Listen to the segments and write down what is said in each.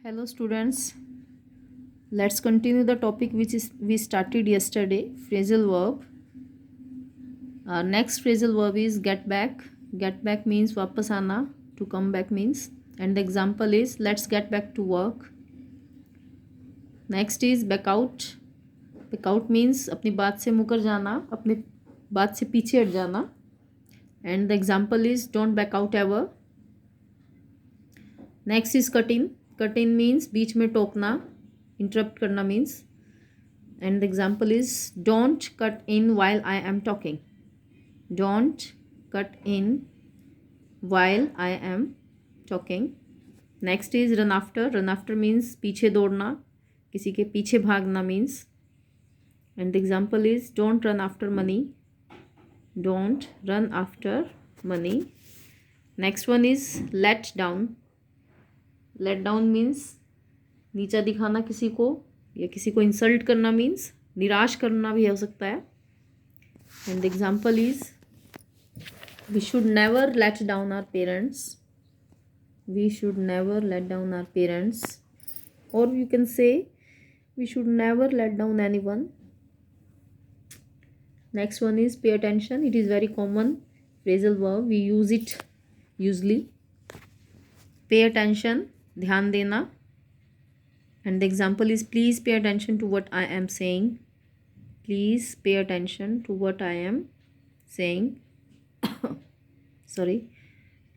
Hello students, let's continue the topic which is we started yesterday, phrasal verb. Our next phrasal verb is get back. Get back means वापस आना, to come back means, and the example is let's get back to work. Next is back out. Back out means अपनी बात से मुकर जाना, अपनी बात से पीछे हट जाना, and the example is don't back out ever. Next is cut in. Cut in means बीच में टोकना, interrupt करना means, and the example is don't cut in while I am talking. Don't cut in while I am talking. Next is run after. Run after means पीछे दौड़ना, किसी के पीछे भागना means, and the example is don't run after money. Don't run after money. Next one is let down. Let down means नीचा दिखाना किसी को या किसी को इंसल्ट करना मीन्स निराश करना भी हो सकता है. And the example is we should never let down our parents. We should never let down our parents, और you can say we should never let down anyone. Next one is pay attention. It is very common phrasal verb, we use it usually. Pay attention, ध्यान देना. And the example is please pay attention to what I am saying. Please pay attention to what I am saying. Sorry.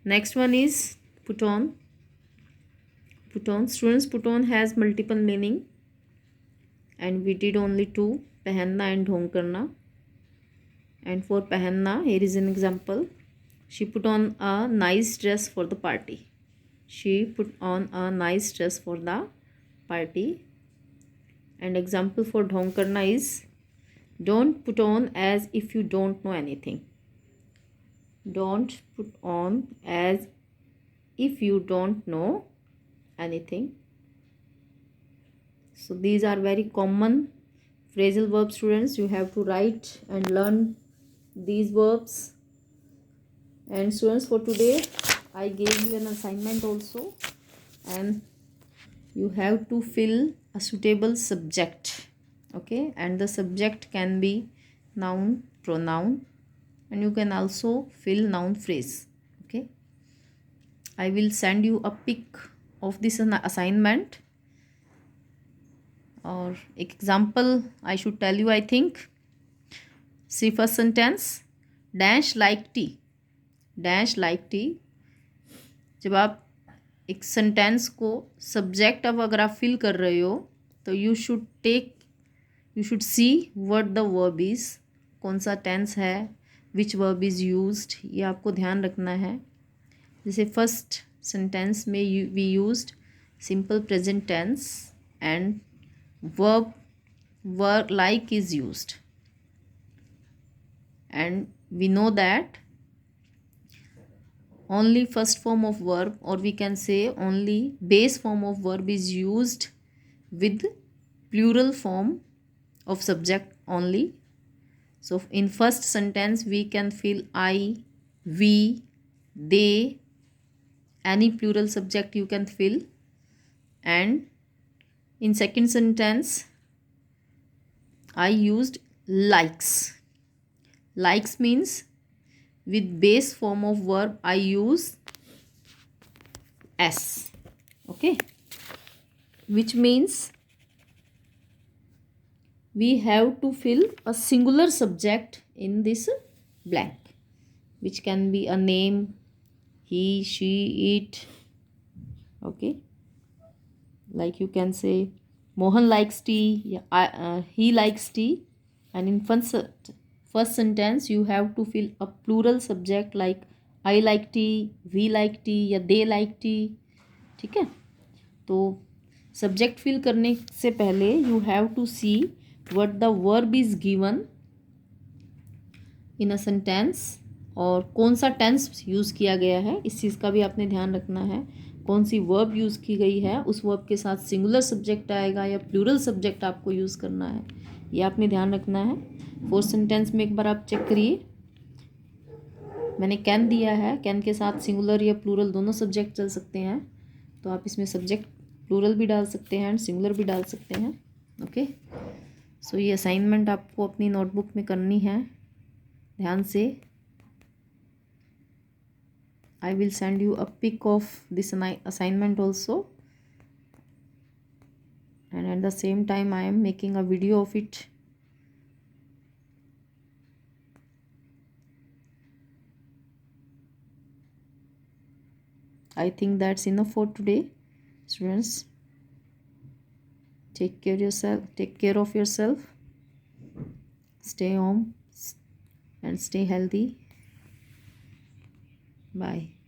Next one is put on. Put on. Students, put on has multiple meaning and we did only two, पहनना and ढोंग करना. And for पहनना, here is an example. She put on a nice dress for the party. She put on a nice dress for the party. And example for ढोंग करना is don't put on as if you don't know anything. Don't put on as if you don't know anything. So these are very common phrasal verbs, students. You have to write and learn these verbs. And students, for today I gave you an assignment also, and you have to fill a suitable subject. Okay, and the subject can be noun, pronoun, and you can also fill noun phrase. Okay, I will send you a pic of this assignment, or example I should tell you. I think, see, first sentence, dash like tea. dash like tea. जब आप एक sentence को subject अब अगर आप fill कर रहे हो तो you should see what the verb is, कौन सा टेंस है, विच वर्ब इज़ यूज्ड, ये आपको ध्यान रखना है. जैसे फर्स्ट सेंटेंस में we used simple present tense and verb like is used, and we know that only first form of verb, or we can say only base form of verb is used with plural form of subject only. So in first sentence we can fill I, we, they, any plural subject you can fill. And in second sentence I used likes. Likes means with base form of verb I use s. Okay, which means we have to fill a singular subject in this blank, which can be a name, he, she, it. Okay, like you can say Mohan likes tea, he likes tea. And in first sentence you have to fill a plural subject like I like tea, we like tea या they like tea. ठीक है, तो subject fill करने से पहले you have to see what the verb is given in a sentence, और कौन सा टेंस यूज़ किया गया है, इस चीज़ का भी आपने ध्यान रखना है. कौन सी वर्ब यूज़ की गई है, उस वर्ब के साथ सिंगुलर सब्जेक्ट आएगा या प्लूरल सब्जेक्ट आपको यूज़ करना है, ये आपने ध्यान रखना है. फोर्थ सेंटेंस में एक बार आप चेक करिए, मैंने कैन दिया है, कैन के साथ सिंगुलर या प्लूरल दोनों सब्जेक्ट चल सकते हैं, तो आप इसमें सब्जेक्ट प्लूरल भी डाल सकते हैं एंड सिंगुलर भी डाल सकते हैं. ओके, सो ये असाइनमेंट आपको अपनी नोटबुक में करनी है ध्यान से. I will send you a pic of this assignment also, and at the same time I am making a video of it. I think that's enough for today, students. Take care of yourself, stay home and stay healthy. Bye.